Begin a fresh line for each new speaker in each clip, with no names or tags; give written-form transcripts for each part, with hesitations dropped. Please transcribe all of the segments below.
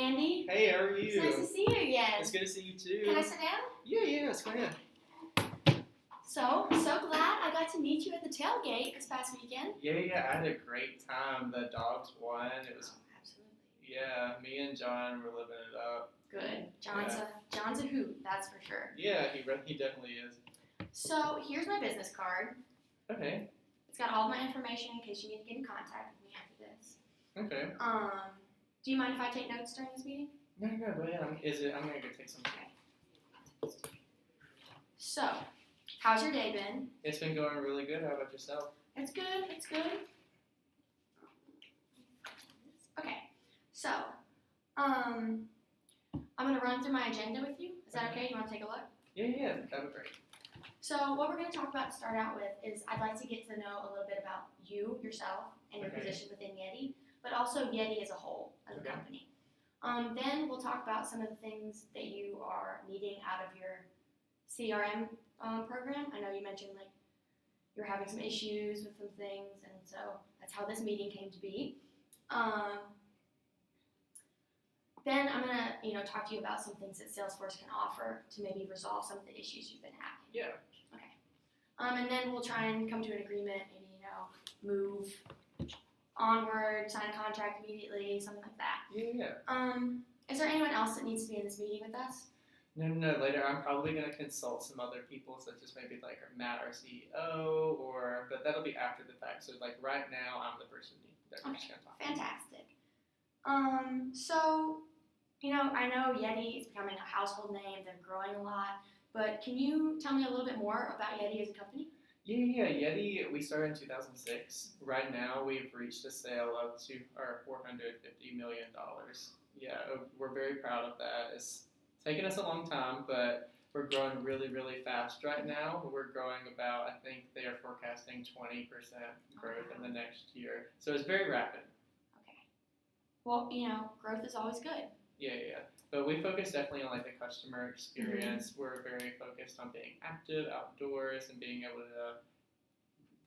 Andy.
Hey, how are you?
It's nice to see you again.
It's good to see you too.
Can I sit down?
Yeah, let's go ahead.
So glad I got to meet you at the tailgate this past weekend.
Yeah, I had a great time. The dogs won. It was,
Absolutely.
yeah, me and John were living it up.
Good. John's a hoot, that's for sure.
Yeah, he definitely is.
So here's my business card.
Okay.
It's got all of my information in case you need to get in contact with me after this.
Okay.
Do you mind if I take notes during this meeting?
No, go ahead. I'm gonna go take some.
So, how's your day been?
It's been going really good. How about yourself?
It's good. Okay, so, I'm going to run through my agenda with you. Is that okay? You want to take a look?
Yeah, that'd be great.
So, what we're going to talk about to start out with is I'd like to get to know a little bit about you, yourself, and your position within Yeti, but also Yeti as a whole, as a company. Then we'll talk about some of the things that you are needing out of your CRM program. I know you mentioned like you're having some issues with some things, and so that's how this meeting came to be. Then I'm gonna talk to you about some things that Salesforce can offer to maybe resolve some of the issues you've been having.
Yeah.
Okay. And then we'll try and come to an agreement, maybe move onward, sign a contract immediately, something like that.
Yeah.
Is there anyone else that needs to be in this meeting with us?
No. Later, I'm probably gonna consult some other people, such as maybe like Matt, our CEO, but that'll be after the fact. So like right now, I'm the person that we're just gonna talk to.
Fantastic. So I know Yeti is becoming a household name. They're growing a lot, but can you tell me a little bit more about Yeti as a company?
Yeah. Yeti, we started in 2006. Right now, we've reached a sale of $450 million. Yeah, we're very proud of that. It's taken us a long time, but we're growing really, really fast right now. We're growing about, I think they are forecasting 20% growth in the next year. So it's very rapid.
Okay. Well, growth is always good.
Yeah. But we focus definitely on like the customer experience. Mm-hmm. We're very focused on being active outdoors and being able to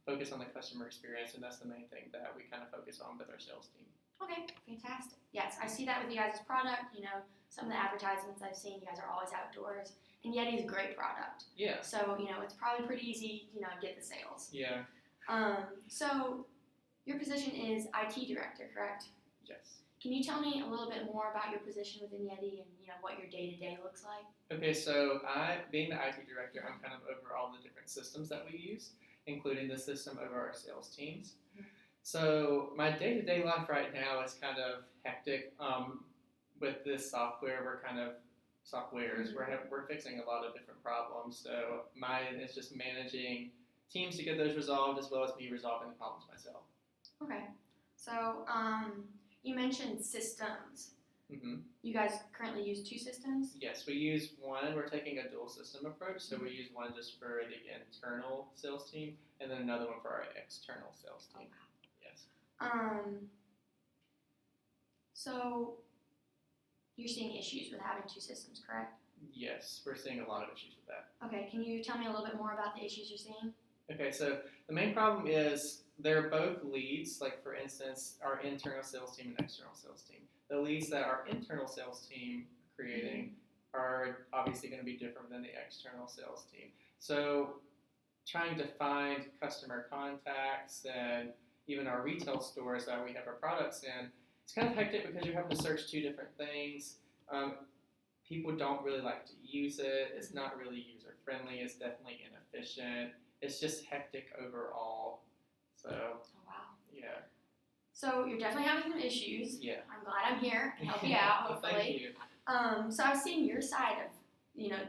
focus on the customer experience, and that's the main thing that we kind of focus on with our sales team.
Okay, fantastic. Yes, I see that with you guys' product. Some of the advertisements I've seen, you guys are always outdoors, and Yeti is a great product.
Yeah.
So, it's probably pretty easy, to get the sales.
Yeah.
So your position is IT director, correct?
Yes.
Can you tell me a little bit more about your position within Yeti and, what your day-to-day looks like?
Okay, so being the IT director, I'm kind of over all the different systems that we use, including the system over our sales teams. So my day-to-day life right now is kind of hectic. With this software, we're fixing a lot of different problems. So mine is just managing teams to get those resolved, as well as me resolving the problems myself.
Okay. So you mentioned systems.
Mm-hmm.
You guys currently use two systems?
Yes, we use one. We're taking a dual system approach. So we use one just for the internal sales team, and then another one for our external sales team.
Oh, wow.
Yes.
So you're seeing issues with having two systems, correct?
Yes, we're seeing a lot of issues with that.
Okay, can you tell me a little bit more about the issues you're seeing?
Okay, so the main problem is they're both leads. Like for instance, our internal sales team and external sales team. The leads that our internal sales team creating are obviously going to be different than the external sales team. So trying to find customer contacts and even our retail stores that we have our products in, it's kind of hectic because you're having to search two different things. People don't really like to use it. It's not really user-friendly. It's definitely inefficient. It's just hectic overall. So,
oh, wow.
Yeah.
So you're definitely having some issues.
Yeah.
I'm glad I'm here to help you out, hopefully.
Well, thank you.
So I've seen your side of,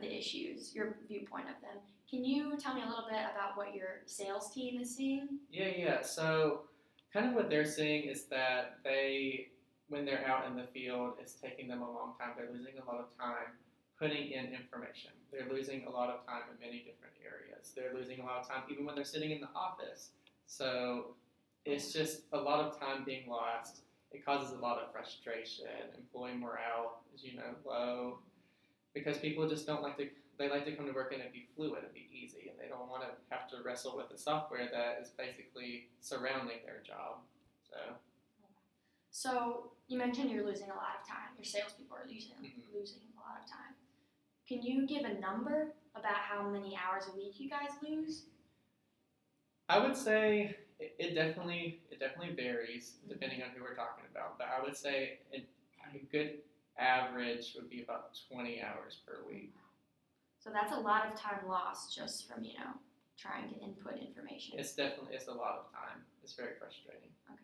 the issues, your viewpoint of them. Can you tell me a little bit about what your sales team is seeing?
Yeah. So kind of what they're seeing is that when they're out in the field, it's taking them a long time. They're losing a lot of time putting in information. They're losing a lot of time in many different areas. They're losing a lot of time even when they're sitting in the office. So it's just a lot of time being lost. It causes a lot of frustration. Employee morale is, low, because people just they like to come to work and it be fluid and be easy, and they don't want to have to wrestle with the software that is basically surrounding their job.
So you mentioned you're losing a lot of time. Your salespeople are losing a lot of time. Can you give a number about how many hours a week you guys lose?
I would say it definitely varies depending on who we're talking about. But I would say a good average would be about 20 hours per week.
So that's a lot of time lost just from trying to input information.
It's a lot of time. It's very frustrating.
Okay.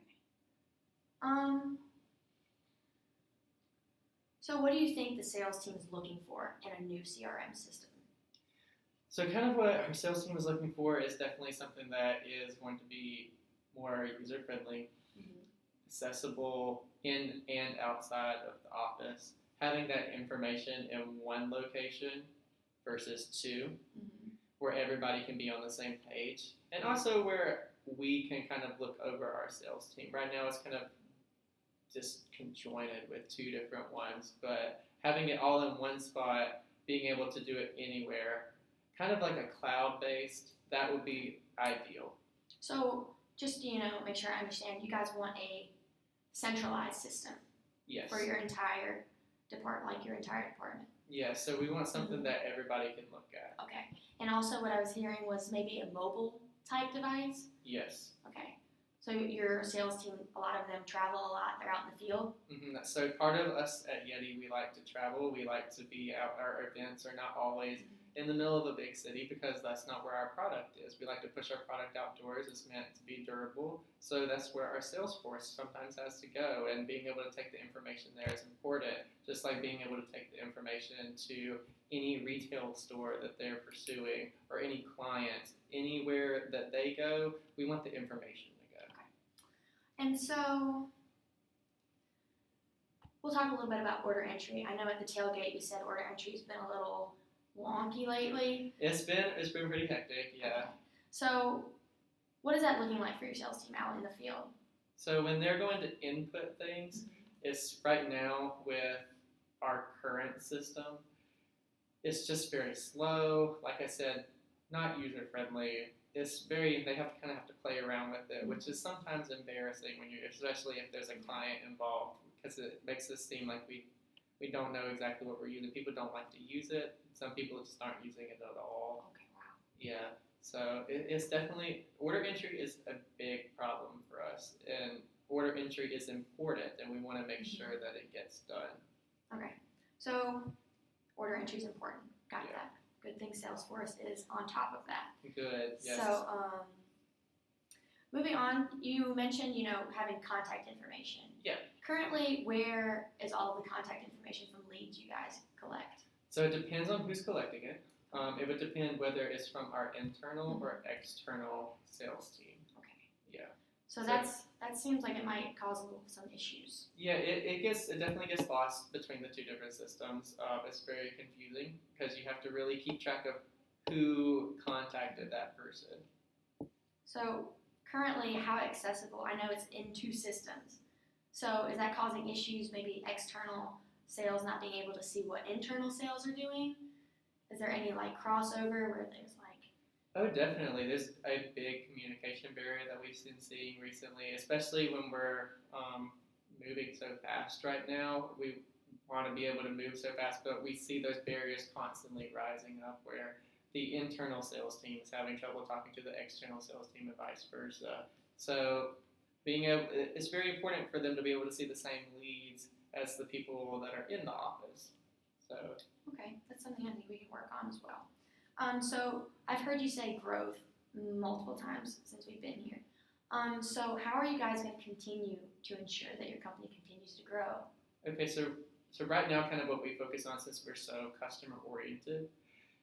So what do you think the sales team is looking for in a new CRM system?
So kind of what our sales team is looking for is definitely something that is going to be more user-friendly, accessible in and outside of the office, having that information in one location versus two, where everybody can be on the same page, and also where we can kind of look over our sales team. Right now it's kind of just conjoined with two different ones, but having it all in one spot, being able to do it anywhere, kind of like a cloud-based, that would be ideal.
So just to make sure I understand, you guys want a centralized system for your entire department, like your entire department.
Yeah, so we want something that everybody can look at.
Okay. And also what I was hearing was maybe a mobile type device?
Yes.
Okay. So your sales team, a lot of them travel a lot. They're out in the field.
So part of us at Yeti, we like to travel. We like to be out. Our events are not always in the middle of a big city because that's not where our product is. We like to push our product outdoors. It's meant to be durable. So that's where our sales force sometimes has to go. And being able to take the information there is important. Just like being able to take the information to any retail store that they're pursuing or any client, anywhere that they go, we want the information.
And so we'll talk a little bit about order entry. I know at the tailgate you said order entry has been a little wonky lately.
It's been pretty hectic, yeah.
Okay. So what is that looking like for your sales team out in the field?
So when they're going to input things, it's right now with our current system, it's just very slow. Like I said, not user friendly. They have to play around with it, which is sometimes embarrassing especially if there's a client involved, because it makes us seem like we don't know exactly what we're using. People don't like to use it. Some people just aren't using it at all.
Okay, wow.
Yeah, so it's definitely, order entry is a big problem for us, and order entry is important, and we want to make sure that it gets done.
Okay, so order entry is important. Got that. Good thing Salesforce is on top of that.
Good, yes.
So, moving on, you mentioned, having contact information.
Yeah.
Currently, where is all the contact information from leads you guys collect?
So it depends on who's collecting it. It would depend whether it's from our internal or external sales team.
Okay.
Yeah.
So that seems like it might cause some issues.
Yeah, it definitely gets lost between the two different systems. It's very confusing because you have to really keep track of who contacted that person.
So currently, how accessible? I know it's in two systems. So is that causing issues? Maybe external sales not being able to see what internal sales are doing? Is there any crossover where there's
Oh, definitely. There's a big communication barrier that we've been seeing recently, especially when we're moving so fast right now. We want to be able to move so fast, but we see those barriers constantly rising up where the internal sales team is having trouble talking to the external sales team and vice versa. So it's very important for them to be able to see the same leads as the people that are in the office. So
okay, that's something I think we can work on as well. So I've heard you say growth multiple times since we've been here. So how are you guys going to continue to ensure that your company continues to grow?
Okay, so right now, kind of what we focus on, since we're so customer oriented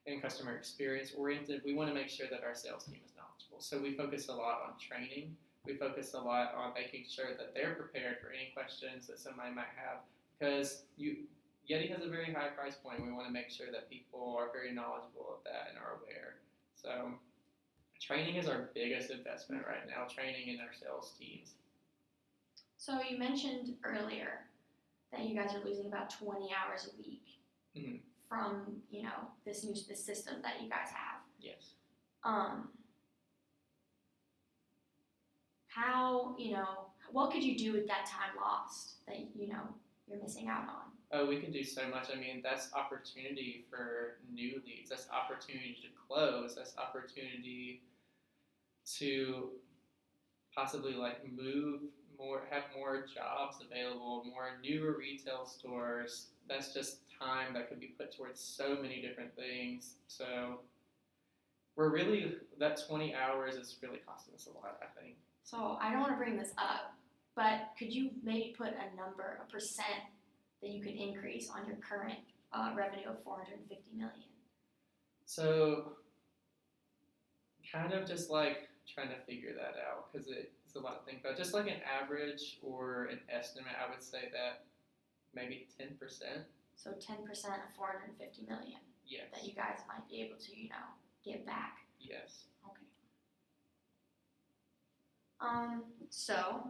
and customer experience oriented, we want to make sure that our sales team is knowledgeable. So we focus a lot on training. We focus a lot on making sure that they're prepared for any questions that somebody might have, because Yeti has a very high price point. We want to make sure that people are very knowledgeable of that and are aware. So training is our biggest investment right now, training in our sales teams.
So you mentioned earlier that you guys are losing about 20 hours a week from, this system that you guys have. what could you do with that time lost that you're missing out on?
Oh, we can do so much. I mean, that's opportunity for new leads. That's opportunity to close. That's opportunity to possibly like move more, have more jobs available, more newer retail stores. That's just time that could be put towards so many different things. So that 20 hours is really costing us a lot, I think.
So I don't want to bring this up, but could you maybe put a number, a percent that you could increase on your current revenue of $450 million?
So kind of just like trying to figure that out because it's a lot to think about. Just like an average or an estimate, I would say that maybe 10%.
So 10% of $450 million.
Yes.
That you guys might be able to, get back.
Yes.
Okay. So,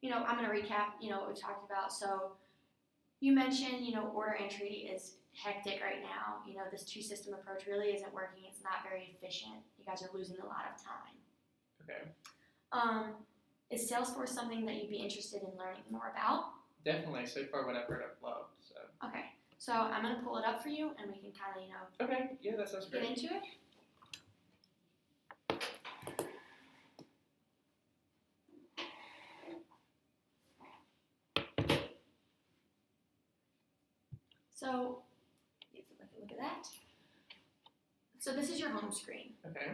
I'm going to recap, what we've talked about. So, you mentioned, order entry is hectic right now. This two-system approach really isn't working. It's not very efficient. You guys are losing a lot of time.
Okay.
Is Salesforce something that you'd be interested in learning more about?
Definitely. So far, what I've heard, I've loved. So.
Okay. So I'm going to pull it up for you, and we can kind of,
Okay. Yeah, that sounds great.
get into it. So, let's look at that. So this is your home screen.
Okay.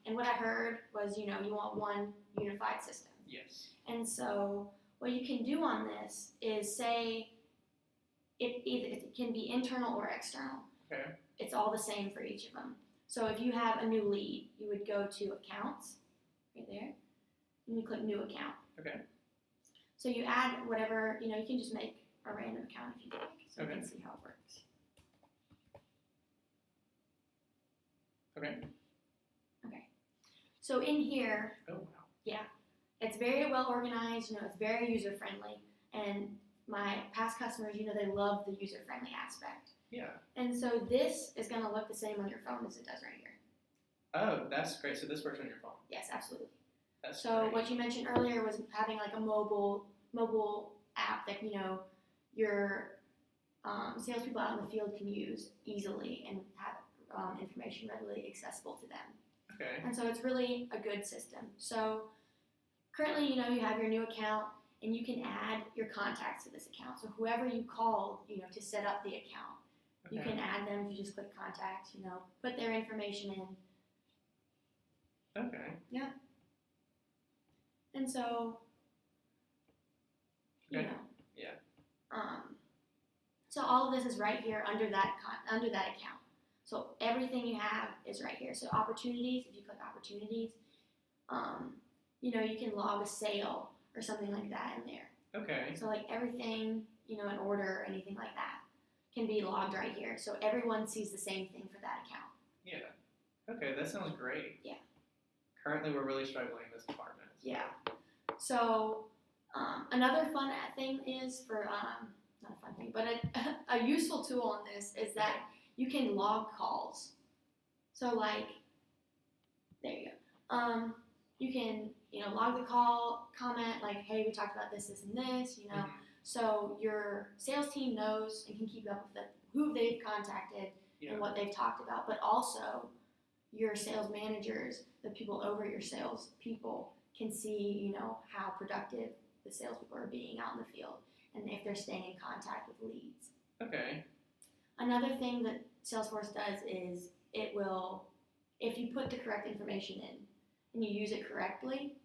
And what I heard was, you want one unified system.
Yes.
And so what you can do on this is say it can be internal or external.
Okay.
It's all the same for each of them. So if you have a new lead, you would go to accounts, right there, and you click new account.
Okay.
So you add whatever, you can just make a random account if you like, so
Okay.
you can see how it works.
Okay.
Okay. So in here,
Oh, wow.
it's very well organized, it's very user friendly, and my past customers, they love the user friendly aspect.
Yeah.
And so this is going to look the same on your phone as it does right here.
Oh, that's great. So this works on your phone.
Yes, absolutely.
That's
so
great.
What you mentioned earlier was having like a mobile app that your salespeople out in the field can use easily and have information readily accessible to them.
Okay.
And so it's really a good system. So currently, you have your new account, and you can add your contacts to this account. So whoever you called, to set up the account,
Okay.
you can add them if you just click contact, put their information in.
Okay.
Yeah. And so,
Okay.
Yeah. So all of this is right here under that account. So everything you have is right here. So opportunities, if you click opportunities, you can log a sale or something like that in there.
Okay.
So like everything, an order or anything like that can be logged right here. So everyone sees the same thing for that account.
Yeah. Okay, that sounds great.
Yeah.
Currently, we're really struggling in this department.
Yeah. So another fun thing is for, not a fun thing, but a useful tool on this is that you can log calls. So like, there you go. You can, log the call, comment like, hey, we talked about this, this, and this,
Mm-hmm.
So your sales team knows and can keep up with who they've contacted
Yeah.
and what they've talked about, but also your sales managers, the people over your sales people, can see, how productive the salespeople are being out in the field and if they're staying in contact with leads.
Okay.
Another thing that Salesforce does is it will, if you put the correct information in and you use it correctly,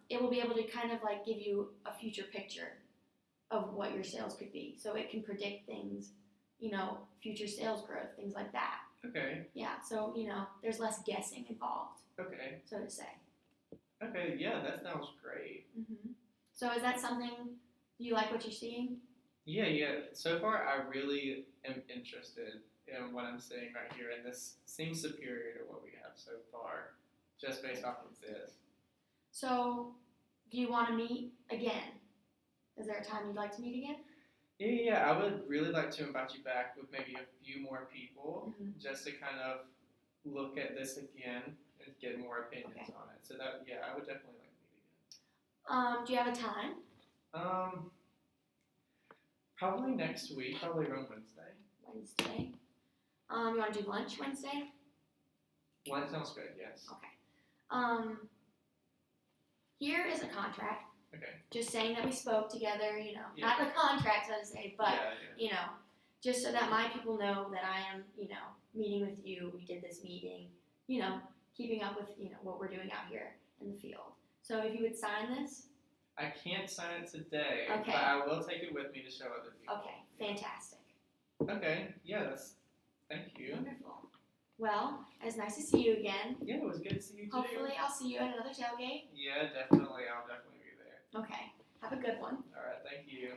it will be able to kind of like give you a future picture of what your sales could be. So it can predict things, future sales growth, things like that.
Okay.
Yeah, so, there's less guessing involved,
Okay.
so to say.
Okay, yeah, that sounds great.
Mm-hmm. So is that something, do you like what you're seeing?
Yeah. So far, I really am interested in what I'm seeing right here, and this seems superior to what we have so far, just based off of this.
So, do you want to meet again? Is there a time you'd like to meet again?
Yeah, I would really like to invite you back with maybe a few more people,
Mm-hmm.
just to kind of look at this again and get more opinions
Okay.
on it. So that, I would definitely like to meet again.
Do you have a time?
Probably next week, probably around Wednesday.
Wednesday. You want to do lunch Wednesday?
Lunch sounds good, yes.
Okay. Here is a contract.
Okay.
Just saying that we spoke together, you know,
Yeah.
not the contract, so to say, but,
Yeah.
you know, just so that my people know that I am, you know, meeting with you. We did this meeting, you know, keeping up with, you know, what we're doing out here in the field. So if you would sign this.
I can't sign it today,
Okay.
but I will take it with me to show other people.
Okay, fantastic.
Okay, yeah, thank you.
Wonderful. Well, it's nice to see you again.
Yeah, it was good to see you too.
Hopefully I'll see you at another tailgate.
Yeah, definitely. I'll definitely be there.
Okay, have a good one.
All right, thank you.